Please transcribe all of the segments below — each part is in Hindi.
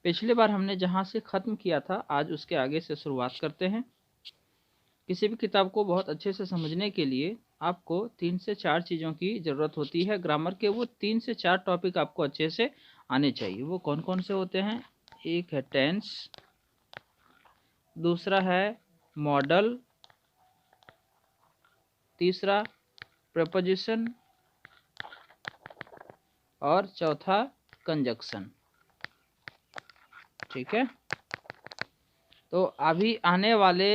पिछली बार हमने जहाँ से ख़त्म किया था आज उसके आगे से शुरुआत करते हैं। किसी भी किताब को बहुत अच्छे से समझने के लिए आपको 3 से 4 चीज़ों की ज़रूरत होती है। ग्रामर के वो 3 से 4 टॉपिक आपको अच्छे से आने चाहिए। वो कौन कौन से होते हैं? एक है टेंस, दूसरा है मॉडल, तीसरा प्रपोजिशन और चौथा कंजक्शन। ठीक है, तो अभी आने वाले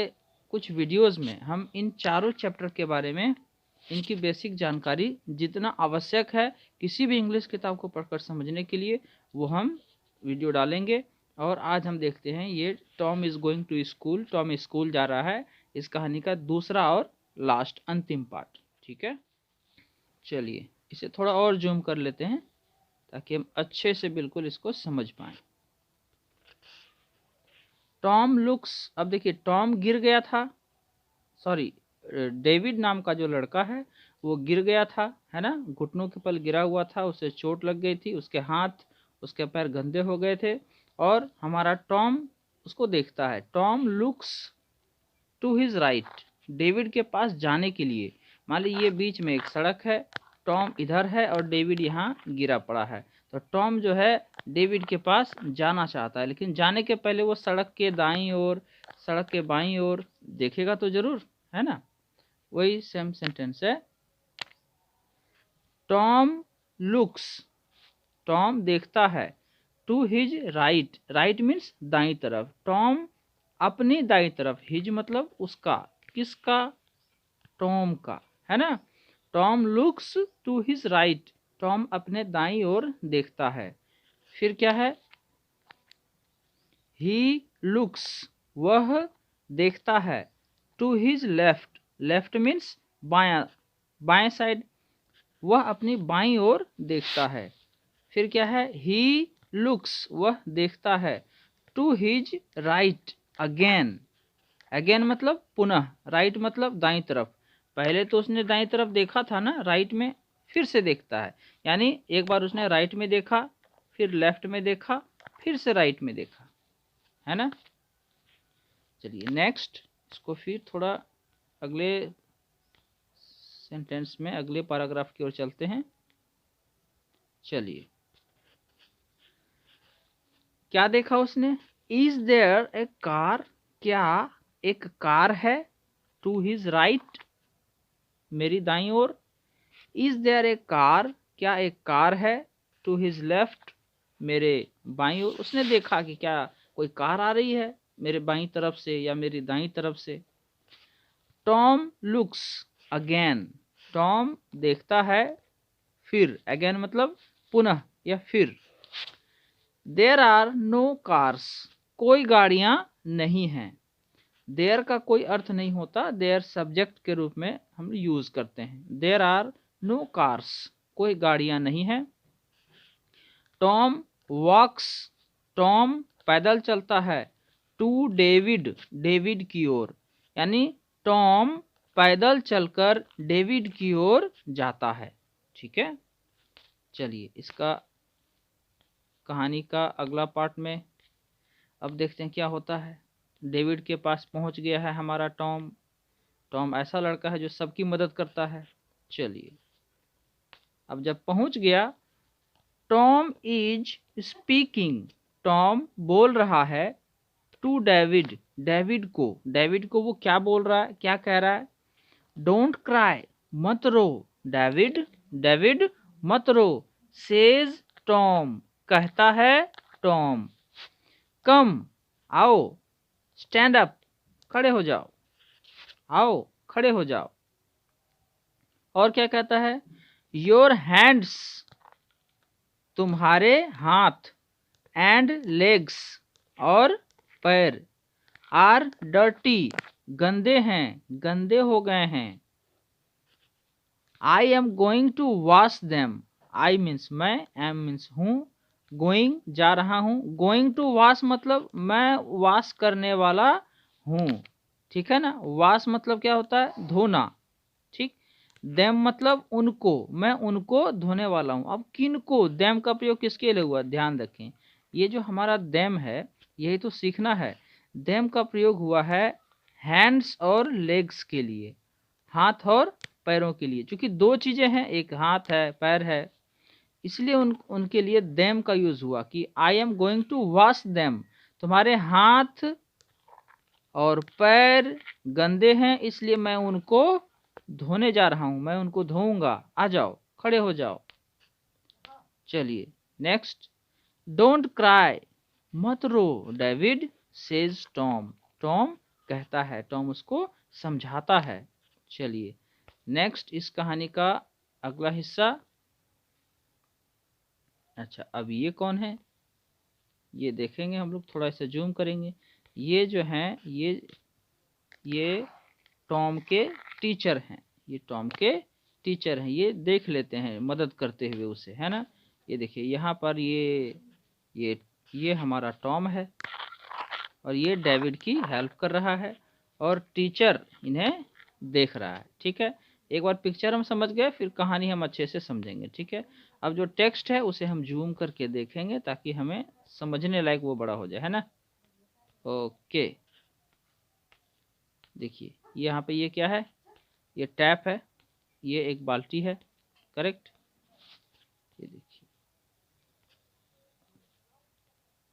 कुछ वीडियोस में हम इन चारों चैप्टर के बारे में इनकी बेसिक जानकारी जितना आवश्यक है किसी भी इंग्लिश किताब को पढ़कर समझने के लिए वो हम वीडियो डालेंगे। और आज हम देखते हैं ये Tom is going to school, Tom school जा रहा है, इस कहानी का दूसरा और लास्ट अंतिम पार्ट। ठीक है, चलिए इसे थोड़ा और जूम कर लेते हैं ताकि हम अच्छे से बिल्कुल इसको समझ पाएँ। टॉम लुक्स, अब देखिए टॉम गिर गया था, सॉरी डेविड नाम का जो लड़का है वो गिर गया था, है ना, घुटनों के बल गिरा हुआ था, उसे चोट लग गई थी, उसके हाथ उसके पैर गंदे हो गए थे और हमारा टॉम उसको देखता है। Tom looks to his right, David के पास जाने के लिए। मान लीजिए ये बीच में एक सड़क है, टॉम इधर है और डेविड यहाँ गिरा पड़ा है, तो टॉम जो है डेविड के पास जाना चाहता है, लेकिन जाने के पहले वो सड़क के दाईं ओर सड़क के बाईं ओर देखेगा तो जरूर, है ना। वही सेम सेंटेंस है, टॉम लुक्स, टॉम देखता है, to his right, right means दाईं तरफ, टॉम अपनी दाईं तरफ, हिज मतलब उसका, किसका? टॉम का, है ना। Tom looks to his right, Tom अपने दाईं ओर देखता है। फिर क्या है? ही लुक्स, वह देखता है, to his left, left means बायां, बाएं साइड, वह अपनी बाईं ओर देखता है। फिर क्या है? ही लुक्स, वह देखता है, to his right again, again मतलब पुनः, राइट मतलब दाईं तरफ। पहले तो उसने दाईं तरफ देखा था ना, राइट में फिर से देखता है, यानी एक बार उसने राइट में देखा, फिर लेफ्ट में देखा, फिर से राइट में देखा, है ना। चलिए नेक्स्ट, इसको फिर थोड़ा अगले सेंटेंस में, अगले पैराग्राफ की ओर चलते हैं। चलिए, क्या देखा उसने? इज देयर ए कार, क्या एक कार है? टू हिज राइट, मेरी दाईं ओर। इज देयर ए कार, क्या एक कार है? टू हिज लेफ्ट, मेरे बाईं ओर। उसने देखा कि क्या कोई कार आ रही है मेरे बाईं तरफ से या मेरी दाईं तरफ से। टॉम लुक्स अगेन, टॉम देखता है फिर, अगेन मतलब पुनः या फिर। देयर आर नो कार्स, कोई गाड़ियां नहीं हैं। देयर का कोई अर्थ नहीं होता, देयर सब्जेक्ट के रूप में हम यूज करते हैं। देयर आर नो कार्स, कोई गाड़ियां नहीं हैं। टॉम वॉक्स, टॉम पैदल चलता है, टू डेविड, डेविड की ओर, यानी टॉम पैदल चलकर डेविड की ओर जाता है। ठीक है, चलिए इसका कहानी का अगला पार्ट में अब देखते हैं क्या होता है। डेविड के पास पहुंच गया है हमारा टॉम। टॉम ऐसा लड़का है जो सबकी मदद करता है। चलिए, अब जब पहुंच गया, टॉम इज स्पीकिंग, टॉम बोल रहा है, टू डेविड, डेविड को, डेविड को वो क्या बोल रहा है, क्या कह रहा है? डोंट क्राई, मत रो, डेविड, डेविड मत रो, सेज टॉम, कहता है टॉम। कम, आओ, स्टैंड अप, खड़े हो जाओ, आओ खड़े हो जाओ। और क्या कहता है? योर हैंड्स, तुम्हारे हाथ, एंड लेग्स, और पैर, आर डर्टी, गंदे हैं, गंदे हो गए हैं। I am going to wash them, I means मैं, एम मीन्स हूँ, गोइंग जा रहा हूँ, गोइंग टू वॉश मतलब मैं वॉश करने वाला हूँ। ठीक है ना, वॉश मतलब क्या होता है? धोना। ठीक, देम मतलब उनको, मैं उनको धोने वाला हूँ। अब किन को, देम का प्रयोग किसके लिए हुआ? ध्यान रखें, ये जो हमारा देम है, यही तो सीखना है। देम का प्रयोग हुआ है हैंड्स और लेग्स के लिए, हाथ और पैरों के लिए। क्योंकि दो चीजें हैं, एक हाथ है, पैर है, इसलिए उनके लिए देम का यूज हुआ कि I am going to wash them. तुम्हारे हाथ और पैर गंदे हैं, इसलिए मैं उनको धोने जा रहा हूं, मैं उनको धोऊंगा। आ जाओ, खड़े हो जाओ। चलिए नेक्स्ट, डोंट क्राई, मत रो डेविड सेज टॉम। टॉम कहता है, टॉम उसको समझाता है। चलिए नेक्स्ट, इस कहानी का अगला हिस्सा। अच्छा, अब ये कौन है, ये देखेंगे हम लोग, थोड़ा सा जूम करेंगे। ये जो हैं, ये टॉम के टीचर हैं, ये टॉम के टीचर हैं। ये देख लेते हैं मदद करते हुए उसे, है ना। ये देखिए यहाँ पर ये हमारा टॉम है और ये डेविड की हेल्प कर रहा है और टीचर इन्हें देख रहा है। ठीक है, एक बार पिक्चर हम समझ गए, फिर कहानी हम अच्छे से समझेंगे। ठीक है, अब जो टेक्स्ट है उसे हम जूम करके देखेंगे ताकि हमें समझने लायक वो बड़ा हो जाए, है ना। ओके, देखिए यहाँ पे ये क्या है, ये टैप है, ये एक बाल्टी है, करेक्ट। ये देखिए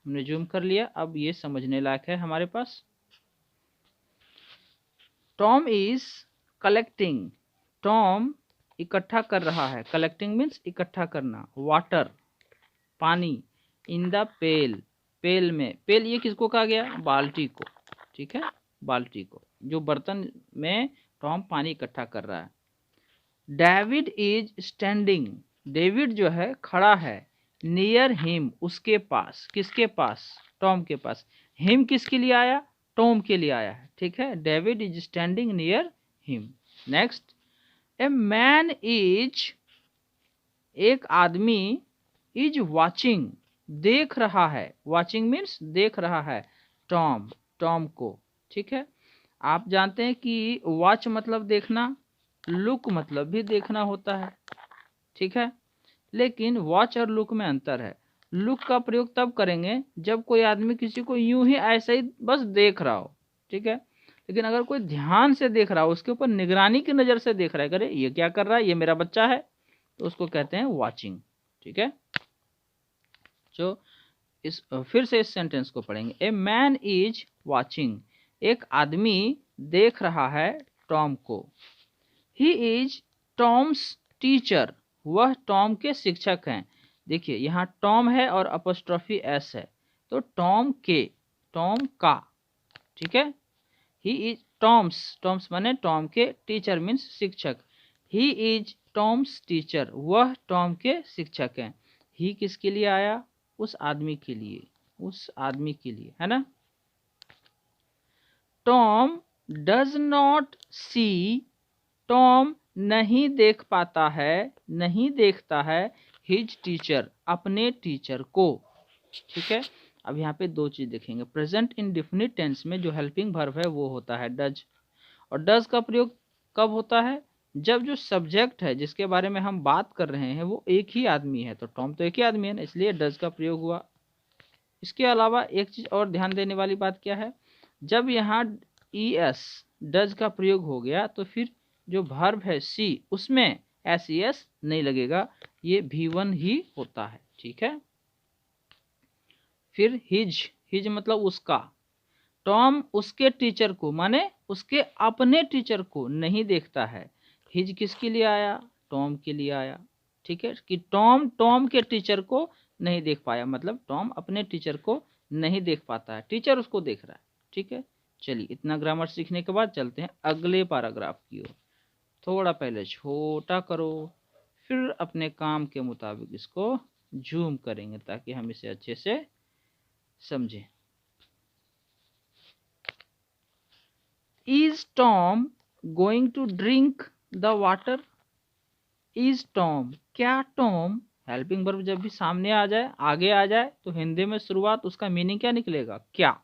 हमने जूम कर लिया, अब ये समझने लायक है हमारे पास। टॉम इज कलेक्टिंग, टॉम इकट्ठा कर रहा है, कलेक्टिंग मीन्स इकट्ठा करना, वाटर पानी, इन द पेल, पेल में, पेल ये किसको कहा गया, बाल्टी को। ठीक है, बाल्टी को, जो बर्तन में टॉम पानी इकट्ठा कर रहा है। डेविड इज स्टैंडिंग, डेविड जो है खड़ा है, नियर हिम, उसके पास, किसके पास, टॉम के पास। हिम किसके लिए आया, टॉम के लिए आया है। ठीक है, David is standing near him. Next, a man is, एक आदमी, इज वॉचिंग, देख रहा है, वॉचिंग मीन्स देख रहा है, टॉम, टॉम को। ठीक है, आप जानते हैं कि वॉच मतलब देखना, लुक मतलब भी देखना होता है। ठीक है, लेकिन वॉच और लुक में अंतर है। लुक का प्रयोग तब करेंगे जब कोई आदमी किसी को यूं ही ऐसे ही बस देख रहा हो। ठीक है, लेकिन अगर कोई ध्यान से देख रहा हो, उसके ऊपर निगरानी की नजर से देख रहा है, करे ये क्या कर रहा है, ये मेरा बच्चा है, तो उसको कहते हैं वॉचिंग। ठीक है, जो फिर से इस सेंटेंस को पढ़ेंगे। ए मैन इज वॉचिंग, एक आदमी देख रहा है टॉम को। ही इज टॉम्स टीचर, वह टॉम के शिक्षक हैं। देखिए यहाँ टॉम है और अपोस्ट्रोफी एस है, तो टॉम के, टॉम का। ठीक है, ही इज टॉम्स, टॉम्स माने टॉम के, टीचर मीन्स शिक्षक। ही इज टॉम्स टीचर, वह टॉम के शिक्षक हैं। ही किसके लिए आया, उस आदमी के लिए, उस आदमी के लिए, है ना। Tom does not see, Tom नहीं देख पाता है, नहीं देखता है, हिज टीचर, अपने टीचर को। ठीक है, अब यहाँ पे दो चीज देखेंगे। प्रेजेंट इंडेफिनिट टेंस में जो हेल्पिंग वर्ब है वो होता है डज, और डज का प्रयोग कब होता है, जब जो सब्जेक्ट है जिसके बारे में हम बात कर रहे हैं वो एक ही आदमी है। तो टॉम तो एक ही आदमी है ना, इसलिए डज का प्रयोग हुआ। इसके अलावा एक चीज और ध्यान देने वाली बात क्या है, जब यहाँ ES डज का प्रयोग हो गया तो फिर जो वर्ब है सी, उसमें SES नहीं लगेगा, ये V1 ही होता है। ठीक है, फिर हिज, हिज मतलब उसका। टॉम उसके टीचर को, माने उसके अपने टीचर को नहीं देखता है। हिज किसके लिए आया, टॉम के लिए आया। ठीक है, कि टॉम, टॉम के टीचर को नहीं देख पाया, मतलब टॉम अपने टीचर को नहीं देख पाता है, टीचर उसको देख रहा है। ठीक है, चलिए इतना ग्रामर सीखने के बाद चलते हैं अगले पैराग्राफ की ओर। थोड़ा पहले छोटा करो, फिर अपने काम के मुताबिक इसको जूम करेंगे ताकि हम इसे अच्छे से समझें। Is Tom going to drink the water? Is Tom, क्या टॉम, हेल्पिंग वर्ब जब भी सामने आ जाए, आगे आ जाए, तो हिंदी में शुरुआत उसका मीनिंग क्या निकलेगा, क्या।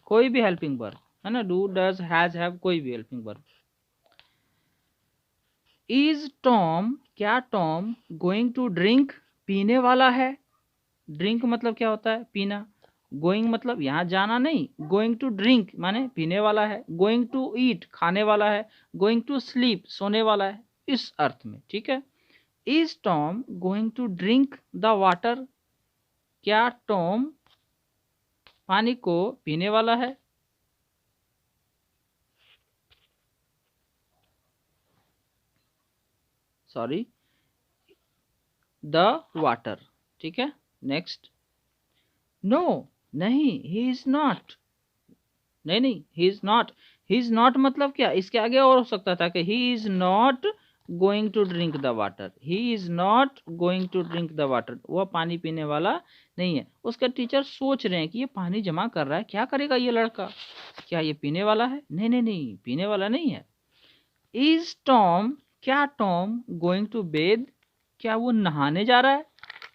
कोई भी हेल्पिंग वर्ब है ना, डू, डज, हैज, हैव, कोई भी हेल्पिंग वर्ब। इज टॉम, क्या टॉम, गोइंग टू ड्रिंक, पीने वाला है, ड्रिंक मतलब क्या होता है? पीना। गोइंग मतलब यहाँ जाना नहीं, गोइंग टू ड्रिंक माने पीने वाला है, गोइंग टू ईट खाने वाला है, गोइंग टू स्लीप सोने वाला है, इस अर्थ में, ठीक है। Is Tom going to drink the water? क्या टॉम पानी को पीने वाला है? सॉरी, द वाटर, ठीक है। नेक्स्ट, नो, नहीं, ही इज नॉट, नहीं, he is not. He is not मतलब क्या? इसके आगे और हो सकता था कि he is not going to drink the water, he is not going to drink the water, वह पानी पीने वाला नहीं है। उसका टीचर सोच रहे हैं कि ये पानी जमा कर रहा है, क्या करेगा ये लड़का, क्या ये पीने वाला है? नहीं नहीं नहीं, पीने वाला नहीं है। इज टॉम, क्या टॉम गोइंग टू बेद, क्या वो नहाने जा रहा है?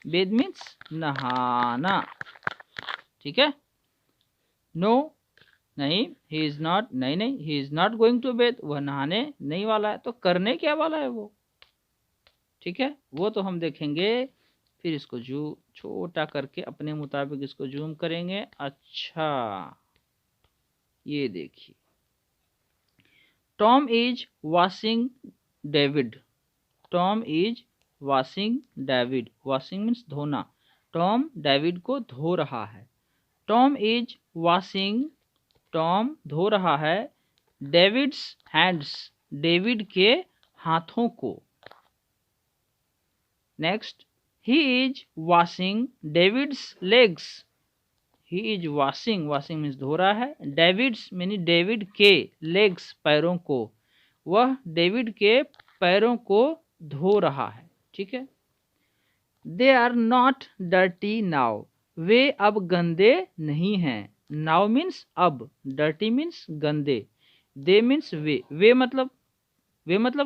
बेद मीन्स नहाना, ठीक है। नो, नहीं, ही इज नॉट, नहीं नहीं, he is not going to bathe, वह नहाने नहीं वाला है। तो करने क्या वाला है वो, ठीक है, वो तो हम देखेंगे। फिर इसको छोटा करके अपने मुताबिक इसको जूम करेंगे। अच्छा, ये देखिए, Tom is washing David, Tom is washing David, washing means धोना, टॉम डेविड को धो रहा है। टॉम इज वॉशिंग, टॉम धो रहा है डेविड्स हैंड्स, डेविड के हाथों को। Next, he is washing David's legs, he is washing, washing means धो रहा है, डेविड्स मीनी डेविड के, लेग्स पैरों को, वह डेविड के पैरों को धो रहा है, ठीक है। They are not dirty now, वे अब गंदे नहीं हैं। नाउ मीन्स अब, डर्टी मीन्स गंदे, दे मीन्स वे मतलब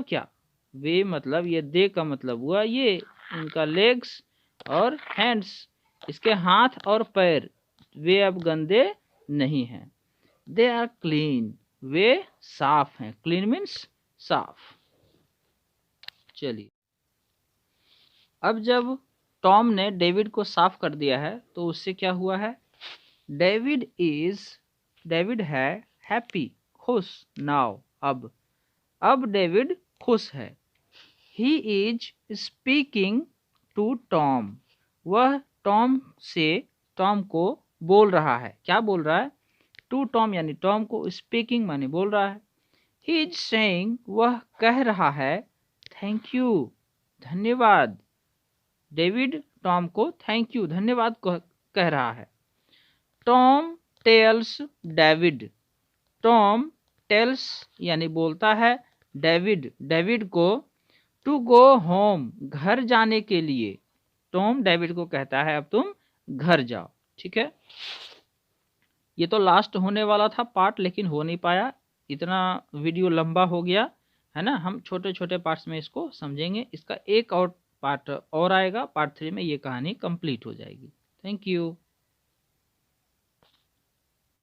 क्या? वे मतलब ये दे का मतलब हुआ ये इनका लेग्स और हैंड्स, इसके हाथ और पैर, वे अब गंदे नहीं हैं। दे आर क्लीन, वे साफ हैं, क्लीन मीन्स साफ। चलिए, अब जब टॉम ने डेविड को साफ कर दिया है तो उससे क्या हुआ है? डेविड है हैप्पी, खुश, नाउ अब डेविड खुश है। He is speaking to Tom, वह टॉम को बोल रहा है। क्या बोल रहा है? टू टॉम यानी टॉम को, स्पीकिंग माने बोल रहा है। ही इज सेइंग, वह कह रहा है थैंक यू, धन्यवाद। डेविड टॉम को थैंक यू, धन्यवाद कह रहा है। Tom tells David, Tom tells यानी बोलता है डेविड को टू गो होम, घर जाने के लिए। टॉम डेविड को कहता है अब तुम घर जाओ, ठीक है। ये तो लास्ट होने वाला था पार्ट, लेकिन हो नहीं पाया, इतना वीडियो लंबा हो गया है ना। हम छोटे छोटे पार्ट्स में इसको समझेंगे, इसका एक और पार्ट और आएगा, पार्ट 3 में ये कहानी कंप्लीट हो जाएगी। Thank you.